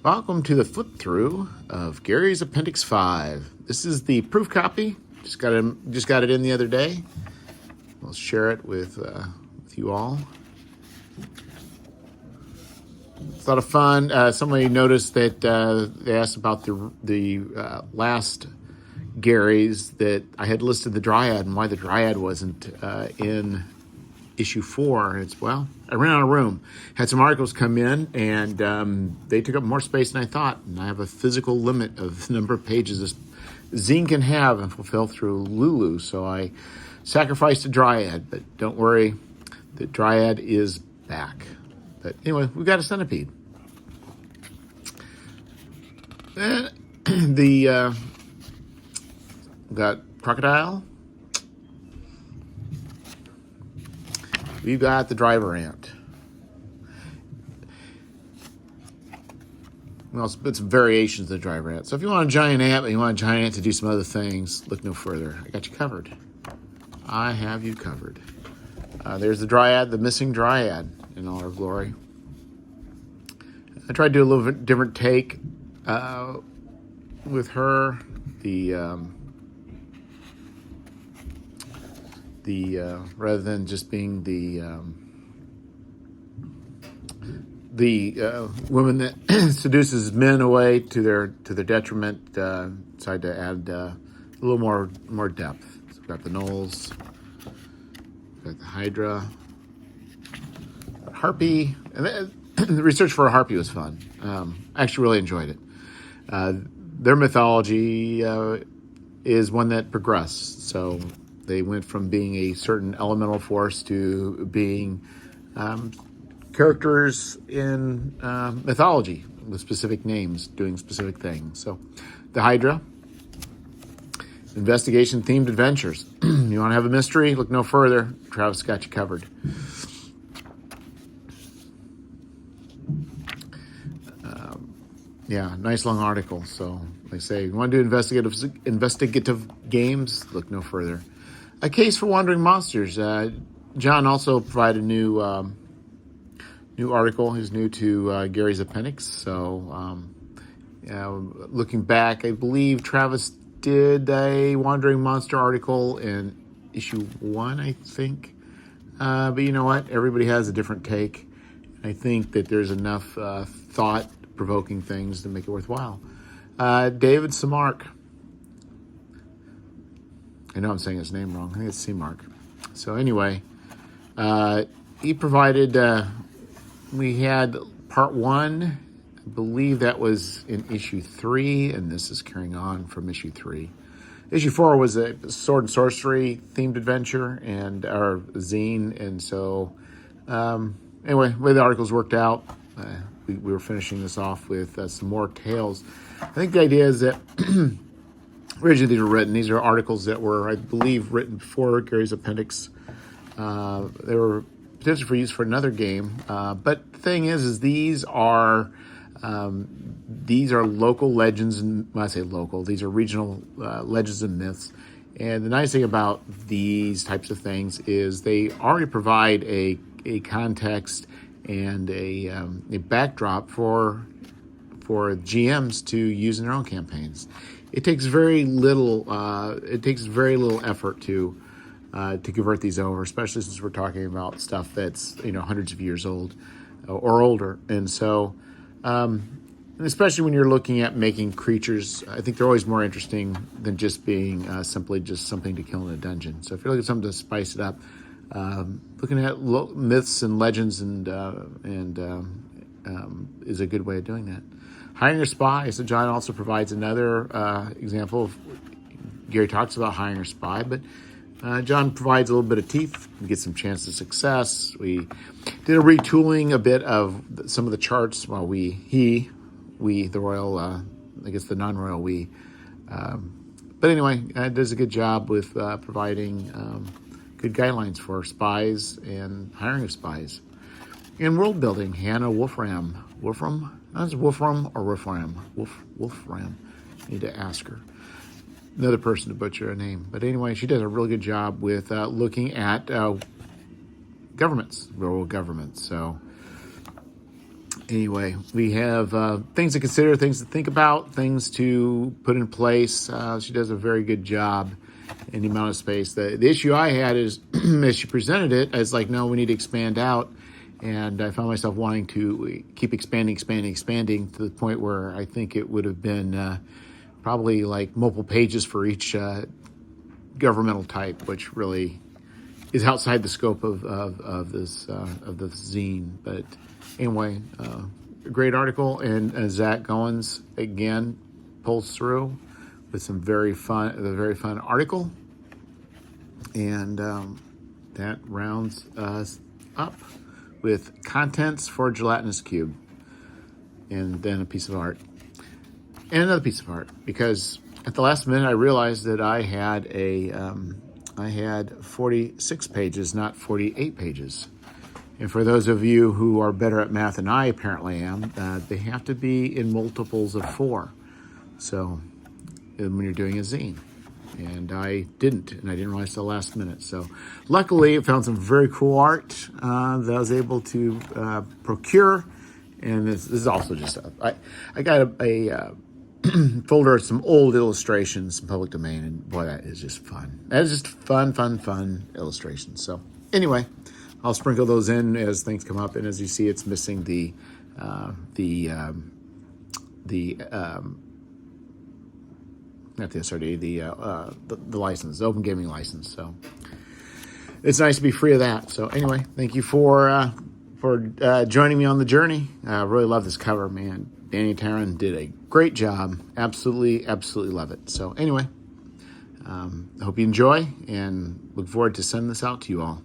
Welcome to the flip through of Gary's Appendix 5. This is the proof copy. Just got it in the other day. I'll share it with you all. It's a lot of fun. Somebody noticed that they asked about the last Gary's that I had listed the Dryad and why the Dryad wasn't in issue 4. I ran out of room. Had some articles come in, and they took up more space than I thought. And I have a physical limit of the number of pages this zine can have and fulfill through Lulu. So I sacrificed a Dryad, but don't worry, the Dryad is back. But anyway, we got a centipede. We got crocodile. We've got the driver ant. Well, it's variations of the driver ant. So if you want a giant ant, but you want a giant ant to do some other things, look no further. I got you covered. I have you covered. There's the Dryad, the missing Dryad in all her glory. I tried to do a little bit different take with her. Rather than just being the woman that seduces men away to their detriment, decided to add a little more depth. So we've got the Knowles, we've got the Hydra, Harpy, and the research for a Harpy was fun. I actually really enjoyed it. Their mythology is one that progressed, so they went from being a certain elemental force to being characters in mythology with specific names doing specific things. So the Hydra, investigation-themed adventures. You want to have a mystery? Look no further. Travis got you covered. Nice long article. So they say, you want to do investigative games? Look no further. A case for wandering monsters. John also provided a new article. He's new to Gary's Appendix. So looking back, I believe Travis did a wandering monster article in issue 1, I think. But you know what? Everybody has a different take. I think that there's enough thought-provoking things to make it worthwhile. David Semark. I know I'm saying his name wrong. I think it's Seamark. So anyway, he provided, we had part 1. I believe that was in issue 3, and this is carrying on from issue 3. Issue 4 was a sword and sorcery themed adventure and our zine. And so anyway, the way the articles worked out, we were finishing this off with some more tales. I think the idea is that originally these were written. These are articles that were, I believe, written before Gary's Appendix. They were potentially for use for another game. But the thing is these are local legends, and when I say local, these are regional legends and myths. And the nice thing about these types of things is they already provide a context and a backdrop for GMs to use in their own campaigns. It takes very little effort to convert these over, especially since we're talking about stuff that's hundreds of years old or older. And so, especially when you're looking at making creatures, I think they're always more interesting than just being simply just something to kill in a dungeon. So if you're looking at something to spice it up, looking at myths and legends and is a good way of doing that. Hiring a spy. So John also provides another example of, Gary talks about hiring a spy, but John provides a little bit of teeth and gets some chance of success. We did a retooling a bit of some of the charts. Well, the royal, I guess the non-royal we. But anyway, does a good job with providing good guidelines for spies and hiring of spies. In world building, Hannah Wolfram. That's Wolfram or Wolfram? Wolfram. Need to ask her. Another person to butcher a name. But anyway, she does a really good job with looking at governments, rural governments. So Anyway, we have things to consider, things to think about, things to put in place. She does a very good job in the amount of space. The issue I had is, as she presented it, I was like, no, we need to expand out. And I found myself wanting to keep expanding to the point where I think it would have been probably like multiple pages for each governmental type, which really is outside the scope of this zine. But anyway, a great article, and Zach Goins again pulls through with a very fun article, and that rounds us up with contents for Gelatinous Cube, and then a piece of art, and another piece of art, because at the last minute I realized that I had 46 pages, not 48 pages. And for those of you who are better at math than I apparently am, they have to be in multiples of 4. So when you're doing a zine. And I didn't realize till the last minute. So luckily I found some very cool art that I was able to procure. And this is also just, I got a folder of some old illustrations in public domain, and boy, that is just fun. That is just fun illustrations. So anyway, I'll sprinkle those in as things come up, and as you see, it's missing the license, the open gaming license. So it's nice to be free of that. So anyway, thank you for joining me on the journey. I really love this cover, man. Danny Tarrin did a great job. Absolutely love it. So anyway, I hope you enjoy, and look forward to sending this out to you all.